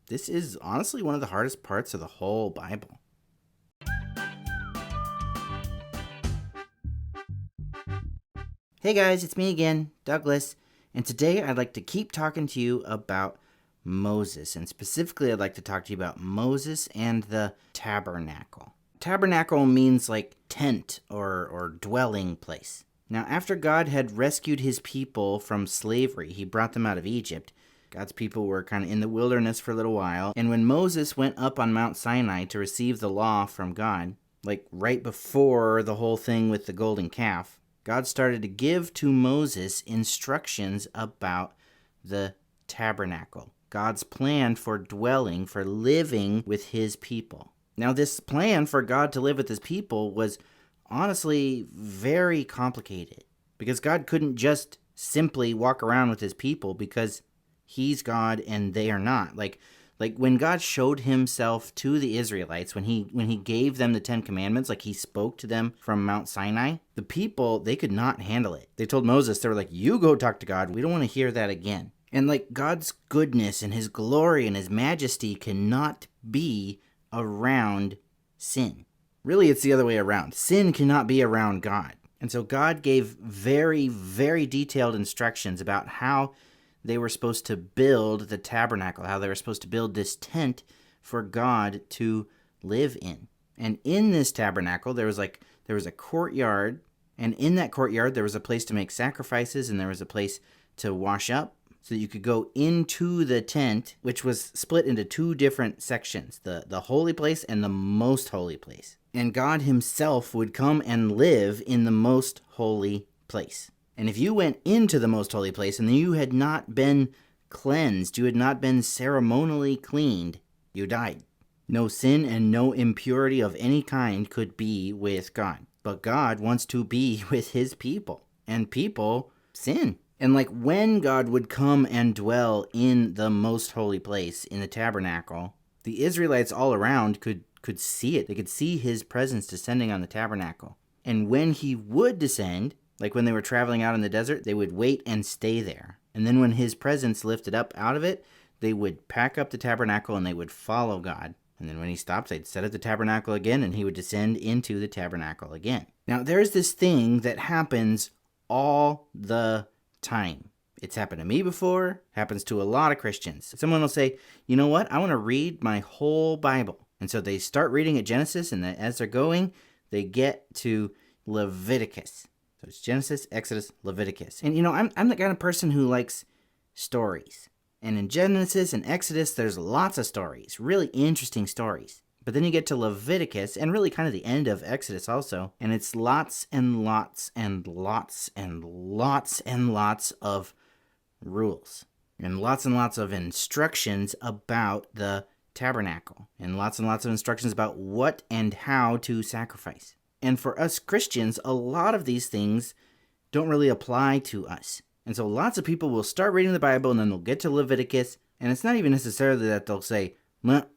this is honestly one of the hardest parts of the whole Bible. Hey guys, it's me again, Douglas, and today I'd like to keep talking to you about Moses, and specifically I'd like to talk to you about Moses and the tabernacle. Tabernacle means like tent or dwelling place. Now, after God had rescued his people from slavery, he brought them out of Egypt. God's people were kind of in the wilderness for a little while, and when Moses went up on Mount Sinai to receive the law from God, like right before the whole thing with the golden calf, God started to give to Moses instructions about the tabernacle, God's plan for dwelling, for living with his people. Now, this plan for God to live with his people was honestly very complicated because God couldn't just simply walk around with his people because he's God and they are not. Like when God showed himself to the Israelites, when he gave them the 10 Commandments, like he spoke to them from Mount Sinai, the people, they could not handle it. They told Moses, they were like, you go talk to God. We don't want to hear that again. And like God's goodness and his glory and his majesty cannot be around sin. Really, it's the other way around. Sin cannot be around God. And so God gave very, very detailed instructions about how they were supposed to build the tabernacle, how they were supposed to build this tent for God to live in. And in this tabernacle, there was a courtyard, and in that courtyard, there was a place to make sacrifices, and there was a place to wash up, so that you could go into the tent, which was split into two different sections, the holy place and the most holy place. And God himself would come and live in the most holy place. And if you went into the most holy place and you had not been cleansed, you had not been ceremonially cleaned, you died. No sin and no impurity of any kind could be with God. But God wants to be with his people, and people sin. And like when God would come and dwell in the most holy place, in the tabernacle, the Israelites all around could see it. They could see his presence descending on the tabernacle. And when he would descend, like when they were traveling out in the desert, they would wait and stay there. And then when his presence lifted up out of it, they would pack up the tabernacle and they would follow God. And then when he stopped, they'd set up the tabernacle again and he would descend into the tabernacle again. Now, there's this thing that happens all the time. It's happened to me before, happens to a lot of Christians. Someone will say, you know what, I want to read my whole Bible. And so they start reading at Genesis, and as they're going, they get to Leviticus. So it's Genesis, Exodus, Leviticus. And I'm the kind of person who likes stories. And in Genesis and Exodus, there's lots of stories, really interesting stories. But then you get to Leviticus, and really kind of the end of Exodus also, and it's lots and lots and lots and lots and lots of rules. And lots of instructions about the tabernacle. And lots of instructions about what and how to sacrifice. And for us Christians, a lot of these things don't really apply to us. And so lots of people will start reading the Bible and then they'll get to Leviticus, and it's not even necessarily that they'll say,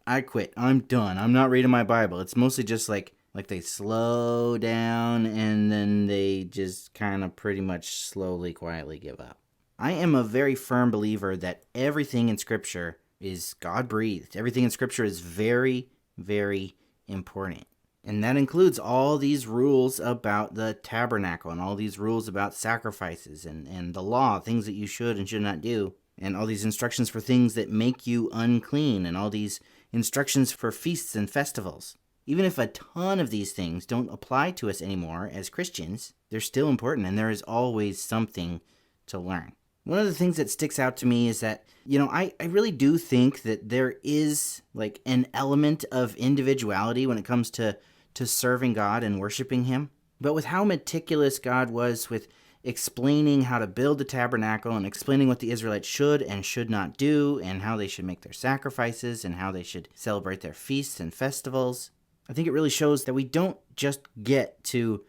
I quit, I'm done, I'm not reading my Bible. It's mostly just like they slow down and then they just kind of pretty much slowly, quietly give up. I am a very firm believer that everything in Scripture is God-breathed. Everything in Scripture is very, very important. And that includes all these rules about the tabernacle and all these rules about sacrifices and the law, things that you should and should not do, and all these instructions for things that make you unclean, and all these instructions for feasts and festivals. Even if a ton of these things don't apply to us anymore as Christians, they're still important, and there is always something to learn. One of the things that sticks out to me is that, I really do think that there is like an element of individuality when it comes to serving God and worshiping him. But with how meticulous God was with explaining how to build the tabernacle and explaining what the Israelites should and should not do and how they should make their sacrifices and how they should celebrate their feasts and festivals, I think it really shows that we don't just get to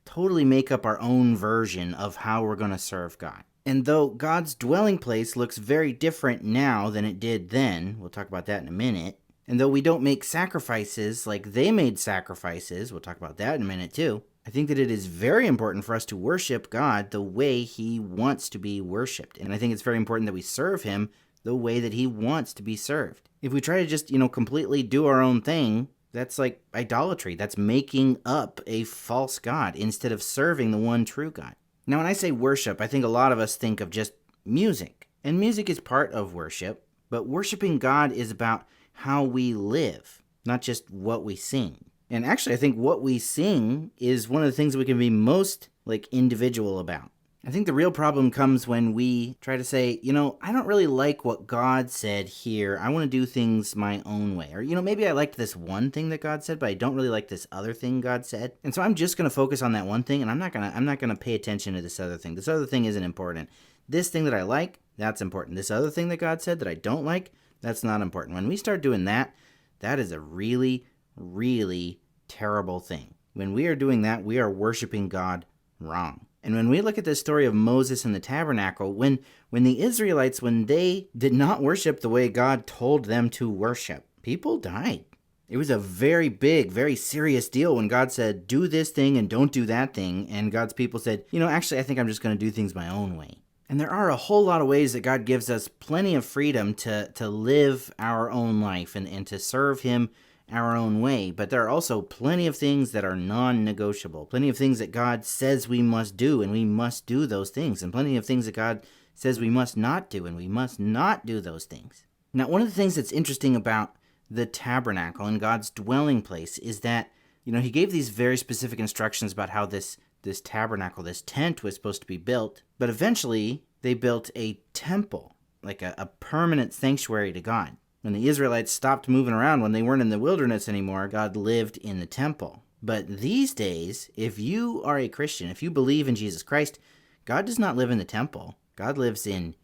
totally make up our own version of how we're going to serve God. And though God's dwelling place looks very different now than it did then, we'll talk about that in a minute, and though we don't make sacrifices like they made sacrifices, we'll talk about that in a minute too, I think that it is very important for us to worship God the way he wants to be worshipped. And I think it's very important that we serve him the way that he wants to be served. If we try to just, completely do our own thing, that's like idolatry. That's making up a false god instead of serving the one true God. Now, when I say worship, I think a lot of us think of just music. And music is part of worship, but worshiping God is about how we live, not just what we sing. And actually, I think what we sing is one of the things we can be most individual about. I think the real problem comes when we try to say, I don't really like what God said here. I want to do things my own way. Or, maybe I liked this one thing that God said, but I don't really like this other thing God said. And so I'm just going to focus on that one thing, and I'm not going to pay attention to this other thing. This other thing isn't important. This thing that I like, that's important. This other thing that God said that I don't like, that's not important. When we start doing that, that is a really, really terrible thing. When we are doing that, we are worshiping God wrong. And when we look at the story of Moses and the tabernacle, when the Israelites, when they did not worship the way God told them to worship, people died. It was a very big, very serious deal when God said, do this thing and don't do that thing. And God's people said, actually, I think I'm just going to do things my own way. And there are a whole lot of ways that God gives us plenty of freedom to live our own life and to serve him our own way, but there are also plenty of things that are non-negotiable, plenty of things that God says we must do, and we must do those things, and plenty of things that God says we must not do, and we must not do those things. Now, one of the things that's interesting about the tabernacle and God's dwelling place is that, he gave these very specific instructions about how this tabernacle, this tent was supposed to be built, but eventually they built a temple, like a permanent sanctuary to God. When the Israelites stopped moving around, when they weren't in the wilderness anymore, God lived in the temple. But these days, if you are a Christian, if you believe in Jesus Christ, God does not live in the temple. God lives in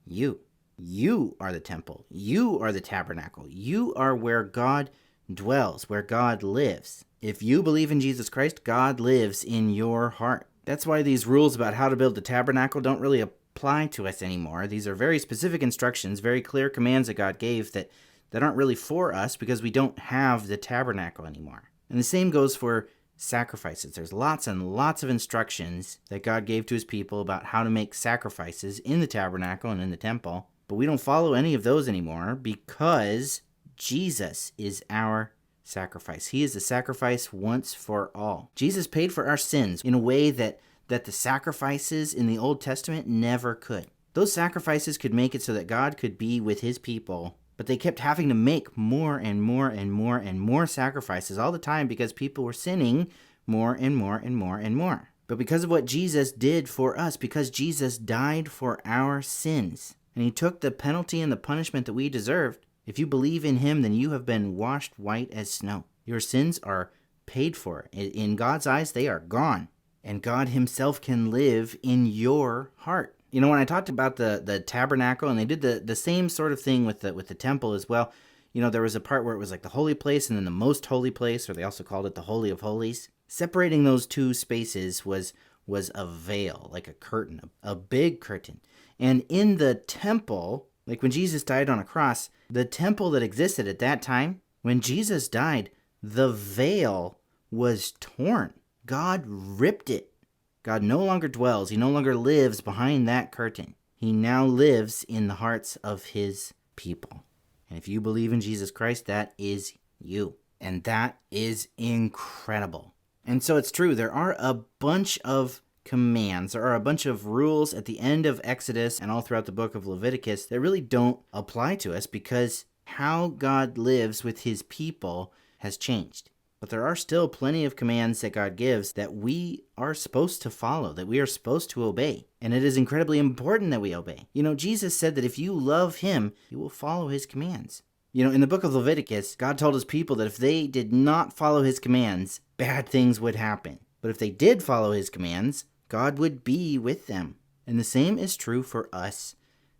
you. You are the temple. You are the tabernacle. You are where God dwells, where God lives. If you believe in Jesus Christ, God lives in your heart. That's why these rules about how to build the tabernacle don't really apply to us anymore. These are very specific instructions, very clear commands that God gave that aren't really for us because we don't have the tabernacle anymore. And the same goes for sacrifices. There's lots and lots of instructions that God gave to his people about how to make sacrifices in the tabernacle and in the temple, but we don't follow any of those anymore because Jesus is our sacrifice. He is the sacrifice once for all. Jesus paid for our sins in a way that the sacrifices in the Old Testament never could. Those sacrifices could make it so that God could be with his people, but they kept having to make more and more and more and more sacrifices all the time because people were sinning more and more and more and more. But because of what Jesus did for us, because Jesus died for our sins, and he took the penalty and the punishment that we deserved, if you believe in him, then you have been washed white as snow. Your sins are paid for. In God's eyes, they are gone. And God himself can live in your heart. When I talked about the tabernacle, and they did the same sort of thing with the temple as well, there was a part where it was like the holy place and then the most holy place, or they also called it the Holy of Holies. Separating those two spaces was a veil, like a curtain, a big curtain. And in the temple, like when Jesus died on a cross, the temple that existed at that time, when Jesus died, the veil was torn. God ripped it. God no longer dwells. He no longer lives behind that curtain. He now lives in the hearts of his people. And if you believe in Jesus Christ, that is you. And that is incredible. And so it's true. There are a bunch of commands. There are a bunch of rules at the end of Exodus and all throughout the book of Leviticus that really don't apply to us because how God lives with his people has changed. But there are still plenty of commands that God gives that we are supposed to follow, that we are supposed to obey. And it is incredibly important that we obey. Jesus said that if you love him, you will follow his commands. In the book of Leviticus, God told his people that if they did not follow his commands, bad things would happen. But if they did follow his commands, God would be with them. And the same is true for us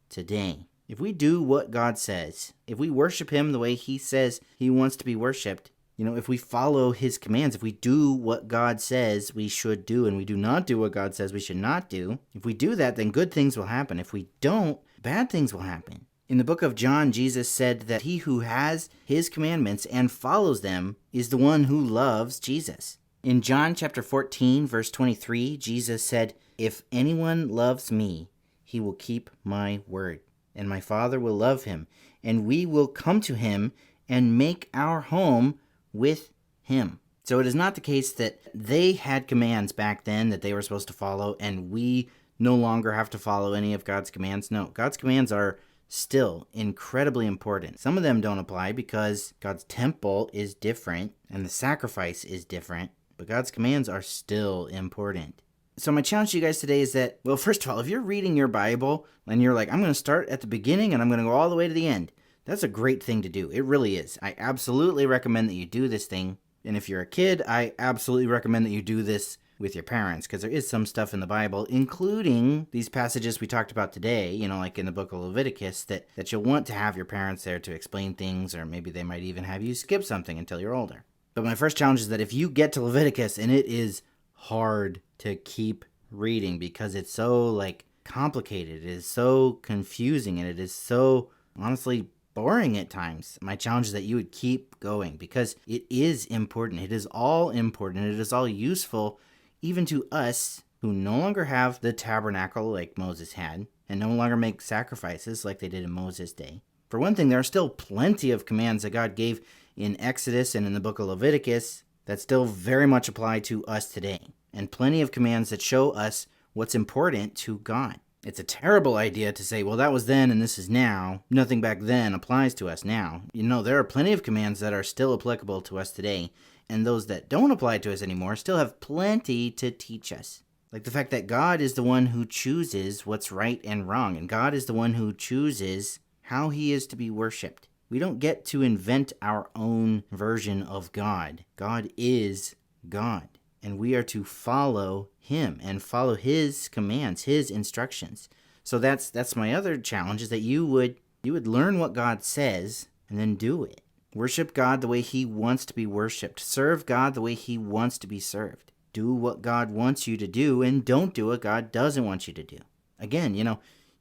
today. If we do what God says, if we worship him the way he says he wants to be worshiped, if we follow his commands, if we do what God says we should do, and we do not do what God says we should not do, if we do that, then good things will happen. If we don't, bad things will happen. In the book of John, Jesus said that he who has his commandments and follows them is the one who loves Jesus. In John chapter 14, verse 23, Jesus said, "If anyone loves me, he will keep my word." and my Father will love him, and we will come to him and make our home with him. So it is not the case that they had commands back then that they were supposed to follow, and we no longer have to follow any of God's commands. No, God's commands are still incredibly important. Some of them don't apply because God's temple is different and the sacrifice is different, but God's commands are still important. So my challenge to you guys today is that, well, first of all, if you're reading your Bible and you're like, I'm going to start at the beginning and I'm going to go all the way to the end, that's a great thing to do. It really is. I absolutely recommend that you do this thing. And if you're a kid, I absolutely recommend that you do this with your parents, because there is some stuff in the Bible, including these passages we talked about today, like in the book of Leviticus, that you'll want to have your parents there to explain things, or maybe they might even have you skip something until you're older. But my first challenge is that if you get to Leviticus, and it is hard to keep reading because it's so complicated, it is so confusing, and it is so honestly boring at times. My challenge is that you would keep going because it is important. It is all important. It is all useful even to us who no longer have the tabernacle like Moses had and no longer make sacrifices like they did in Moses' day. For one thing, there are still plenty of commands that God gave in Exodus and in the book of Leviticus that still very much apply to us today, and plenty of commands that show us what's important to God. It's a terrible idea to say, well, that was then and this is now. Nothing back then applies to us now. There are plenty of commands that are still applicable to us today, and those that don't apply to us anymore still have plenty to teach us. Like the fact that God is the one who chooses what's right and wrong, and God is the one who chooses how he is to be worshipped. We don't get to invent our own version of God. God is God. And we are to follow him and follow his commands, his instructions. So that's my other challenge, is that you would learn what God says and then do it. Worship God the way he wants to be worshipped. Serve God the way he wants to be served. Do what God wants you to do and don't do what God doesn't want you to do. Again,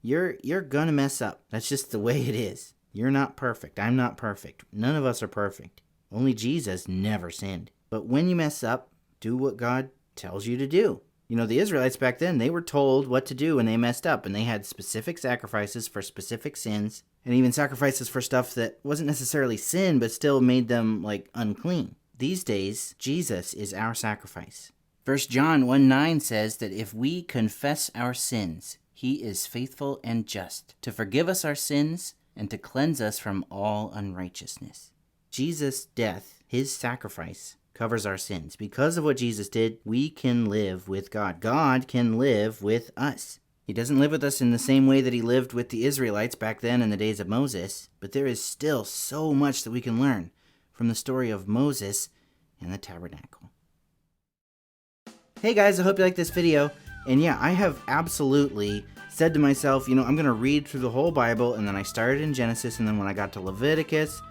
you're gonna mess up. That's just the way it is. You're not perfect. I'm not perfect. None of us are perfect. Only Jesus never sinned. But when you mess up, do what God tells you to do. The Israelites back then, they were told what to do when they messed up, and they had specific sacrifices for specific sins, and even sacrifices for stuff that wasn't necessarily sin, but still made them unclean. These days, Jesus is our sacrifice. 1 John 1:9 says that if we confess our sins, he is faithful and just to forgive us our sins and to cleanse us from all unrighteousness. Jesus' death, his sacrifice, covers our sins. Because of what Jesus did, we can live with God. God can live with us. He doesn't live with us in the same way that he lived with the Israelites back then in the days of Moses, but there is still so much that we can learn from the story of Moses and the tabernacle. Hey guys, I hope you like this video. And yeah, I have absolutely said to myself, I'm going to read through the whole Bible, and then I started in Genesis, and then when I got to Leviticus,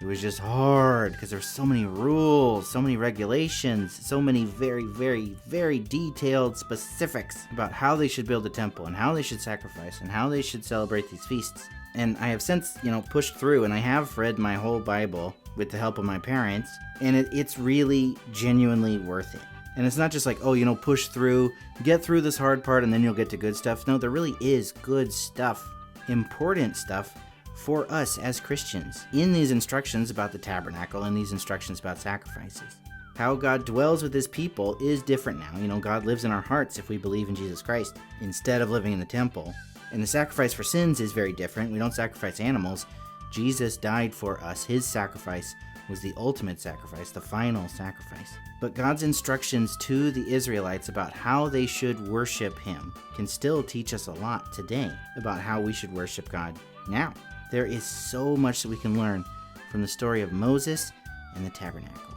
it was just hard because there's so many rules, so many regulations, so many very, very, very detailed specifics about how they should build a temple and how they should sacrifice and how they should celebrate these feasts. And I have since, pushed through, and I have read my whole Bible with the help of my parents, and it's really genuinely worth it. And it's not just push through, get through this hard part, and then you'll get to good stuff. No, there really is good stuff, important stuff, for us as Christians in these instructions about the tabernacle and these instructions about sacrifices. How God dwells with his people is different now. God lives in our hearts if we believe in Jesus Christ instead of living in the temple. And the sacrifice for sins is very different. We don't sacrifice animals. Jesus died for us. His sacrifice was the ultimate sacrifice, the final sacrifice. But God's instructions to the Israelites about how they should worship him can still teach us a lot today about how we should worship God now. There is so much that we can learn from the story of Moses and the tabernacle.